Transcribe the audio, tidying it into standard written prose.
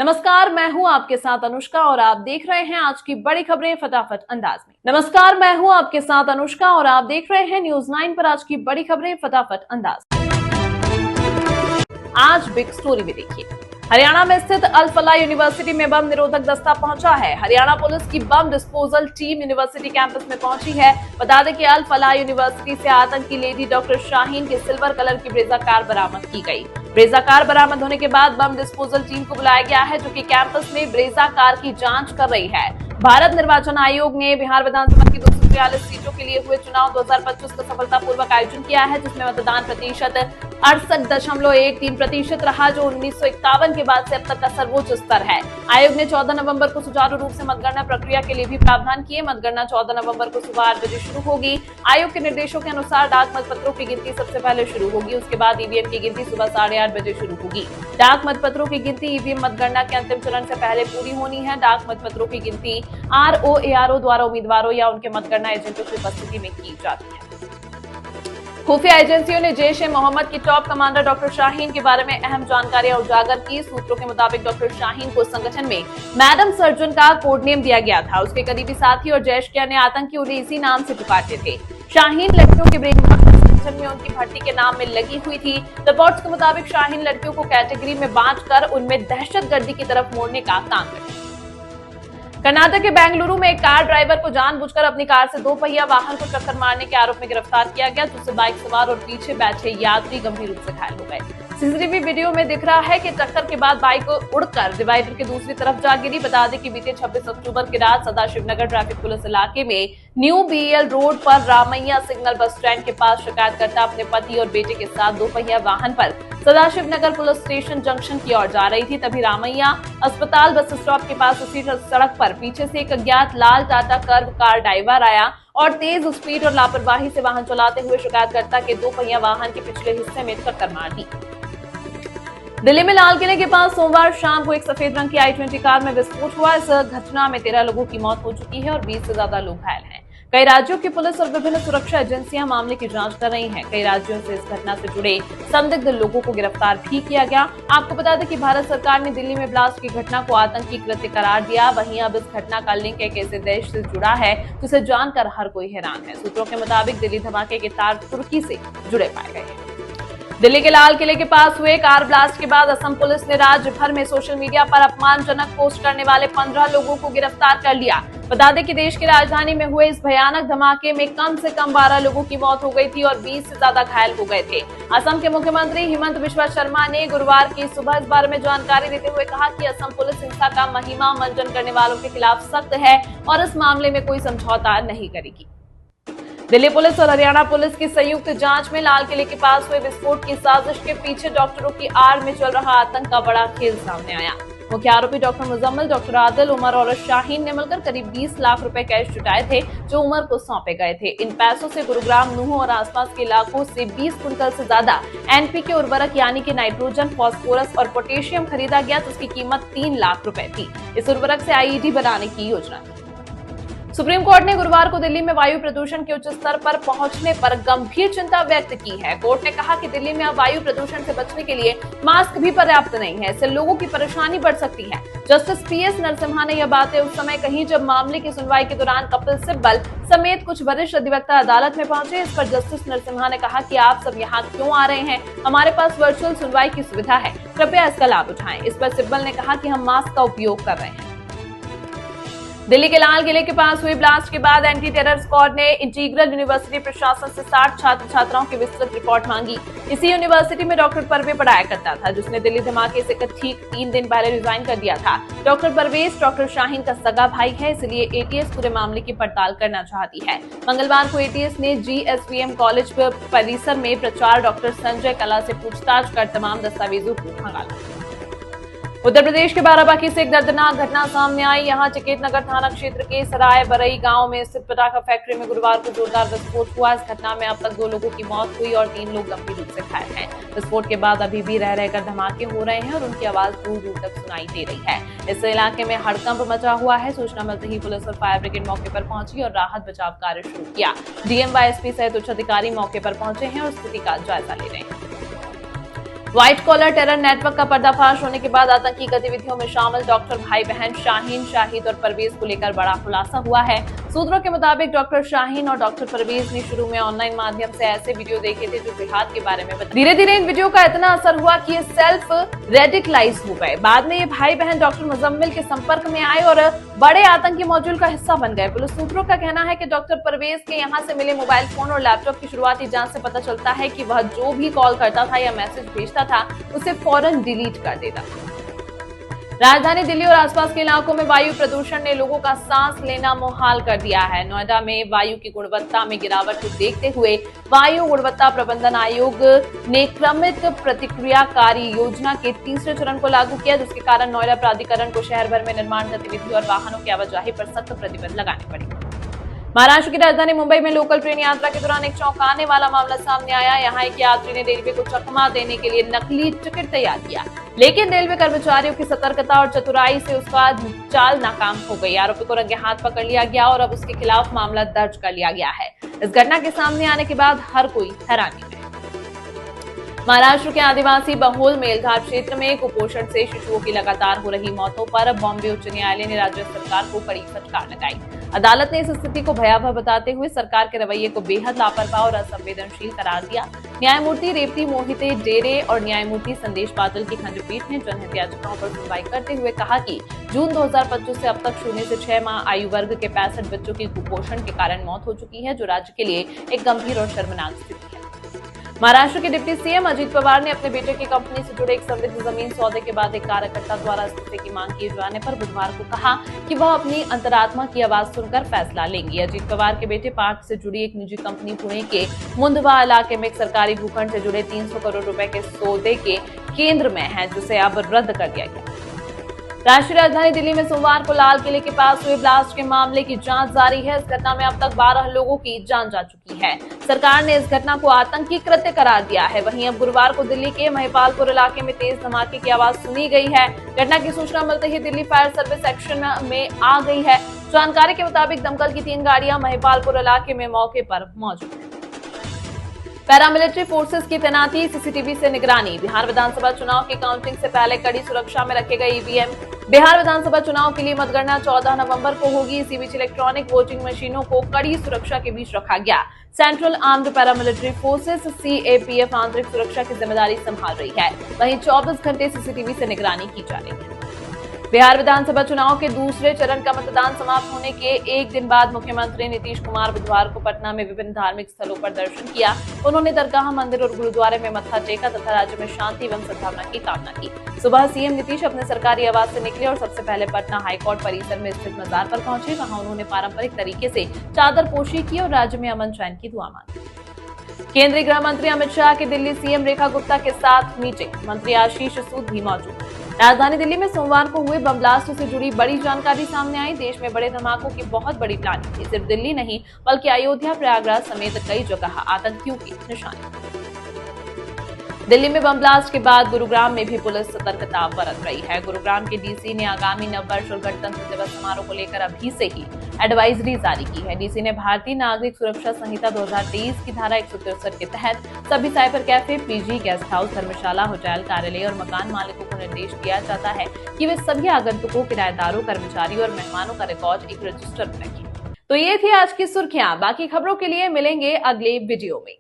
नमस्कार, मैं हूं आपके साथ अनुष्का और आप देख रहे हैं आज की बड़ी खबरें फटाफट अंदाज में। नमस्कार, मैं हूं आपके साथ अनुष्का और आप देख रहे हैं न्यूज़ 9 पर आज की बड़ी खबरें फटाफट अंदाज। आज बिग स्टोरी में देखिए, हरियाणा में स्थित अल फलाह यूनिवर्सिटी में बम निरोधक दस्ता पहुंचा है। हरियाणा पुलिस की bomb disposal team university campus में पहुंची है। बता दें कि अल फलाह यूनिवर्सिटी से आतंकी लेडी डॉक्टर शाहीन की सिल्वर कलर की ब्रेजा कार बरामद की गई। ब्रेजा कार बरामद होने के बाद बम डिस्पोजल टीम को बुलाया गया है, जो कि कैंपस में ब्रेजा कार की जांच कर रही है। भारत निर्वाचन आयोग ने बिहार विधानसभा की 243 सीटों के लिए हुए चुनाव 2025 का सफलतापूर्वक आयोजन किया है, जिसमें मतदान प्रतिशत 68.13% रहा, जो 1951 के बाद से अब तक का सर्वोच्च स्तर है। आयोग ने 14 नवंबर को सुचारू रूप से मतगणना प्रक्रिया के लिए भी प्रावधान किए। मतगणना 14 नवंबर को सुबह 8 बजे शुरू होगी। आयोग के निर्देशों के अनुसार डाक मतपत्रों की गिनती सबसे पहले शुरू होगी, उसके बाद ईवीएम की गिनती सुबह 8:30 बजे शुरू होगी। डाक मतपत्रों की गिनती ईवीएम मतगणना के अंतिम चरण से पहले पूरी होनी है। डाक मतपत्रों की गिनती ROARO द्वारा उम्मीदवारों या उनके मतगणना एजेंटों की उपस्थिति में की जाती है। खुफिया एजेंसियों ने जैश ए मोहम्मद की टॉप कमांडर डॉक्टर शाहीन के बारे में अहम जानकारियां उजागर की। सूत्रों के मुताबिक डॉक्टर शाहीन को संगठन में मैडम सर्जन का कोड नेम दिया गया था। उसके करीबी साथी और जैश के अन्य आतंकी उन्हें इसी नाम से पुकारते थे। शाहीन लड़कियों के ब्रेनवॉश संगठन में उनकी भर्ती के नाम में लगी हुई थी। रिपोर्ट्स के मुताबिक शाहीन लड़कियों को कैटेगरी में बांटकर उनमें दहशतगर्दी की तरफ मोड़ने का काम करती। कर्नाटक के बेंगलुरु में एक कार ड्राइवर को जानबूझकर अपनी कार से 2 पहिया वाहन को टक्कर मारने के आरोप में गिरफ्तार किया गया, जिससे बाइक सवार और पीछे बैठे यात्री गंभीर रूप से घायल हो गए। सीसीटीवी वीडियो में दिख रहा है कि टक्कर के बाद बाइक उड़कर डिवाइडर के दूसरी तरफ जा गिरी। बता दें कि बीते 26 अक्टूबर की रात सदाशिवनगर ट्रैफिक पुलिस इलाके में न्यू BL रोड पर रामैया सिग्नल बस स्टैंड के पास शिकायतकर्ता अपने पति और बेटे के साथ 2 पहिया वाहन पर सदाशिवनगर पुलिस स्टेशन जंक्शन की ओर जा रही थी। तभी रामैया अस्पताल बस स्टॉप के पास उसी सड़क पर पीछे से एक अज्ञात लाल टाटा कर्व कार ड्राइवर आया और तेज स्पीड और लापरवाही से वाहन चलाते हुए शिकायतकर्ता के 2 पहिया वाहन के पिछले हिस्से में टक्कर मार दी। दिल्ली में लाल किले के पास सोमवार शाम को एक सफेद रंग की i20 कार में विस्फोट हुआ। इस घटना में 13 लोगों की मौत हो चुकी है और 20 से ज्यादा लोग घायल हैं। कई राज्यों की पुलिस और विभिन्न सुरक्षा एजेंसियां मामले की जांच कर रही हैं। कई राज्यों से इस घटना से जुड़े संदिग्ध लोगों को गिरफ्तार भी किया गया। आपको बता दें कि भारत सरकार ने दिल्ली में ब्लास्ट की घटना को आतंकी कृत्य करार दिया। वहीं अब इस घटना का लिंक एक ऐसे देश से जुड़ा है जिसे जानकर हर कोई हैरान है। सूत्रों के मुताबिक दिल्ली धमाके के तार तुर्की से जुड़े पाए गए हैं। दिल्ली के लाल किले के पास हुए कार ब्लास्ट के बाद असम पुलिस ने राज्य भर में सोशल मीडिया पर अपमानजनक पोस्ट करने वाले 15 लोगों को गिरफ्तार कर लिया। बता दें कि देश की राजधानी में हुए इस भयानक धमाके में कम से कम 12 लोगों की मौत हो गई थी और 20 से ज्यादा घायल हो गए थे। असम के मुख्यमंत्री हिमंत बिस्वा शर्मा ने गुरुवार की सुबह इस बारे में जानकारी देते हुए कहा कि असम पुलिस हिंसा का महिमा मंजन करने वालों के खिलाफ सख्त है और इस मामले में कोई समझौता नहीं करेगी। दिल्ली पुलिस और हरियाणा पुलिस की संयुक्त जांच में लाल किले के पास हुए विस्फोट की साजिश के पीछे डॉक्टरों की आड़ में चल रहा आतंक का बड़ा खेल सामने आया। मुख्य आरोपी डॉक्टर मुजम्मिल, डॉक्टर आदिल, उमर और शाहीन ने मिलकर करीब 20 लाख रुपए कैश जुटाए थे, जो उमर को सौंपे गए थे। इन पैसों से गुरुग्राम, नूह और आसपास के इलाकों से 20 क्विंटल से ज्यादा NPK उर्वरक यानी कि नाइट्रोजन, फास्फोरस और पोटेशियम खरीदा गया, जिसकी कीमत 3 लाख रुपए थी। इस उर्वरक से IED बनाने की योजना थी। सुप्रीम कोर्ट ने गुरुवार को दिल्ली में वायु प्रदूषण के उच्च स्तर पर पहुंचने पर गंभीर चिंता व्यक्त की है। कोर्ट ने कहा कि दिल्ली में अब वायु प्रदूषण से बचने के लिए मास्क भी पर्याप्त नहीं है। इससे लोगों की परेशानी बढ़ सकती है। जस्टिस PS नरसिम्हा ने यह बातें उस समय कही जब मामले की सुनवाई के दौरान कपिल सिब्बल समेत कुछ वरिष्ठ अधिवक्ता अदालत में पहुंचे। इस पर जस्टिस नरसिम्हा ने कहा कि आप सब यहाँ क्यों आ रहे हैं? हमारे पास वर्चुअल सुनवाई की सुविधा है, कृपया इसका लाभ उठाएं। इस पर सिब्बल ने कहा कि हम मास्क का उपयोग कर रहे हैं। दिल्ली के लाल किले के पास हुई ब्लास्ट के बाद एंटी टेरर स्क्वाड ने इंटीग्रल यूनिवर्सिटी प्रशासन से 60 छात्र छात्राओं की विस्तृत रिपोर्ट मांगी। इसी यूनिवर्सिटी में डॉक्टर परवेज पढ़ाया करता था, जिसने दिल्ली धमाके से ठीक 3 दिन पहले रिजाइन कर दिया था। डॉक्टर परवेज डॉक्टर शाहीन का सगा भाई है, इसलिए ATS पूरे मामले की पड़ताल करना चाहती है। मंगलवार को ATS ने GSVM कॉलेज परिसर में प्रचार डॉक्टर संजय कला से पूछताछ कर तमाम दस्तावेजों को खंगाला। उत्तर प्रदेश के बाराबंकी से एक दर्दनाक घटना सामने आई। यहाँ चिकेत नगर थाना क्षेत्र के सराय बरई गांव में स्थित पटाखा फैक्ट्री में गुरुवार को जोरदार विस्फोट हुआ। इस घटना में अब तक 2 लोगों की मौत हुई और 3 लोग गंभीर रूप से घायल हैं। विस्फोट के बाद अभी भी रह रहकर धमाके हो रहे हैं और उनकी आवाज दूर दूर तक सुनाई दे रही है। इस इलाके में हड़कंप मचा हुआ है। सूचना मिलते ही पुलिस और फायर ब्रिगेड मौके पर पहुंची और राहत बचाव कार्य शुरू किया। DM व SP सहित उच्च अधिकारी मौके पर पहुंचे हैं और स्थिति का जायजा ले रहे हैं। व्हाइट कॉलर टेरर नेटवर्क का पर्दाफाश होने के बाद आतंकी गतिविधियों में शामिल डॉक्टर भाई बहन शाहीन, शाहिद और परवेज को लेकर बड़ा खुलासा हुआ है। सूत्रों के मुताबिक डॉक्टर शाहीन और डॉक्टर परवेज ने शुरू में ऑनलाइन माध्यम से ऐसे वीडियो देखे थे जो जिहाद के बारे में बताते। धीरे धीरे इन वीडियो का इतना असर हुआ कि ये सेल्फ रेडिकलाइज हो गए। बाद में ये भाई बहन डॉक्टर मुजम्मिल के संपर्क में आए और बड़े आतंकी मॉड्यूल का हिस्सा बन गए। पुलिस सूत्रों का कहना है कि डॉक्टर परवेज के यहाँ से मिले मोबाइल फोन और लैपटॉप की शुरुआती जांच से पता चलता है कि वह जो भी कॉल करता था या मैसेज भेजता था उसे फौरन डिलीट कर देता। राजधानी दिल्ली और आसपास के इलाकों में वायु प्रदूषण ने लोगों का सांस लेना मुहाल कर दिया है। नोएडा में वायु की गुणवत्ता में गिरावट को देखते हुए वायु गुणवत्ता प्रबंधन आयोग ने क्रमिक प्रतिक्रियाकारी योजना के तीसरे चरण को लागू किया, जिसके कारण नोएडा प्राधिकरण को शहर भर में निर्माण गतिविधि और वाहनों की आवाजाही पर सख्त प्रतिबंध लगाने पड़े। महाराष्ट्र की राजधानी मुंबई में लोकल ट्रेन यात्रा के दौरान एक चौंकाने वाला मामला सामने आया। यहाँ एक यात्री ने रेलवे को चकमा देने के लिए नकली टिकट तैयार किया, लेकिन रेलवे कर्मचारियों की सतर्कता और चतुराई से उसका चाल नाकाम हो गई। आरोपी को रंगे हाथ पकड़ लिया गया और अब उसके खिलाफ मामला दर्ज कर लिया गया है। इस घटना के सामने आने के बाद हर कोई हैरानी में। महाराष्ट्र के आदिवासी बहुल मेलघाट क्षेत्र में कुपोषण से शिशुओं की लगातार हो रही मौतों पर बॉम्बे उच्च न्यायालय ने राज्य सरकार को कड़ी फटकार लगाई। अदालत ने इस स्थिति को भयावह बताते हुए सरकार के रवैये को बेहद लापरवाह और असंवेदनशील करार दिया। न्यायमूर्ति रेवती मोहिते डेरे और न्यायमूर्ति संदेश बादल की खंडपीठ ने जनहित याचिकाओं पर सुनवाई करते हुए कहा कि जून 2025 से अब तक 0 से 6 माह आयु वर्ग के 65 बच्चों की कुपोषण के कारण मौत हो चुकी है, जो राज्य के लिए एक गंभीर और शर्मनाक स्थिति है। महाराष्ट्र के डिप्टी सीएम अजीत पवार ने अपने बेटे की कंपनी से जुड़े एक समृद्ध जमीन सौदे के बाद एक कार्यकर्ता द्वारा इस्तीफे की मांग किए जाने पर बुधवार को कहा कि वह अपनी अंतरात्मा की आवाज सुनकर फैसला लेंगे। अजीत पवार के बेटे पार्थ से जुड़ी एक निजी कंपनी पुणे के मुंदवा इलाके में एक सरकारी भूखंड से जुड़े 300 करोड़ रुपए के सौदे के केंद्र में है, जिसे अब रद्द कर दिया गया। राष्ट्रीय राजधानी दिल्ली में सोमवार को लाल किले के पास हुए ब्लास्ट के मामले की जांच जारी है। इस घटना में अब तक 12 लोगों की जान जा चुकी है। सरकार ने इस घटना को आतंकी कृत्य करार दिया है। वहीं अब गुरुवार को दिल्ली के महिपालपुर इलाके में तेज धमाके की आवाज सुनी गई है। घटना की सूचना मिलते ही दिल्ली फायर सर्विस एक्शन में आ गई है। जानकारी के मुताबिक दमकल की 3 गाड़ियां महिपालपुर इलाके में मौके पर मौजूद है। पैरामिलिट्री फोर्सेस की तैनाती, सीसीटीवी से निगरानी। बिहार विधानसभा चुनाव की काउंटिंग से पहले कड़ी सुरक्षा में रखे गए ईवीएम। बिहार विधानसभा चुनाव के लिए मतगणना 14 नवंबर को होगी। इसी बीच इलेक्ट्रॉनिक वोटिंग मशीनों को कड़ी सुरक्षा के बीच रखा गया। Central armed paramilitary forces CAPF आंतरिक सुरक्षा की जिम्मेदारी संभाल रही है। वहीं 24 घंटे सीसीटीवी से निगरानी की जा रही है। बिहार विधानसभा चुनाव के दूसरे चरण का मतदान समाप्त होने के एक दिन बाद मुख्यमंत्री नीतीश कुमार बुधवार को पटना में विभिन्न धार्मिक स्थलों पर दर्शन किया। उन्होंने दरगाह, मंदिर और गुरुद्वारे में मत्था टेका तथा राज्य में शांति एवं सद्भावना की कामना की। सुबह सीएम नीतीश अपने सरकारी आवास से निकले और सबसे पहले पटना हाईकोर्ट परिसर में स्थित मजार पर पहुंचे। वहां उन्होंने पारंपरिक तरीके से चादर पोशी की और राज्य में अमन चैन की दुआ मांगी। केंद्रीय गृह मंत्री अमित शाह की दिल्ली सीएम रेखा गुप्ता के साथ मीटिंग, मंत्री आशीष सूद भी मौजूद। राजधानी दिल्ली में सोमवार को हुए बम ब्लास्ट से जुड़ी बड़ी जानकारी सामने आई। देश में बड़े धमाकों की बहुत बड़ी प्लानिंग थी। सिर्फ दिल्ली नहीं बल्कि अयोध्या, प्रयागराज समेत कई जगह आतंकियों की निशानी। दिल्ली में बम ब्लास्ट के बाद गुरुग्राम में भी पुलिस सतर्कता बरत रही है। गुरुग्राम के डीसी ने आगामी नववर्ष और गणतंत्र दिवस समारोह को लेकर अभी से ही एडवाइजरी जारी की है। डीसी ने भारतीय नागरिक सुरक्षा संहिता 2023 की धारा 163 के तहत सभी cyber cafe, PG, guest house, धर्मशाला, होटल, कार्यालय और मकान मालिकों को निर्देश दिया जाता है कि वे सभी आगंतुकों, किराएदारों, कर्मचारियों और मेहमानों का रिकॉर्ड एक रजिस्टर में रखें। तो ये थी आज की सुर्खियां। बाकी खबरों के लिए मिलेंगे अगले वीडियो में।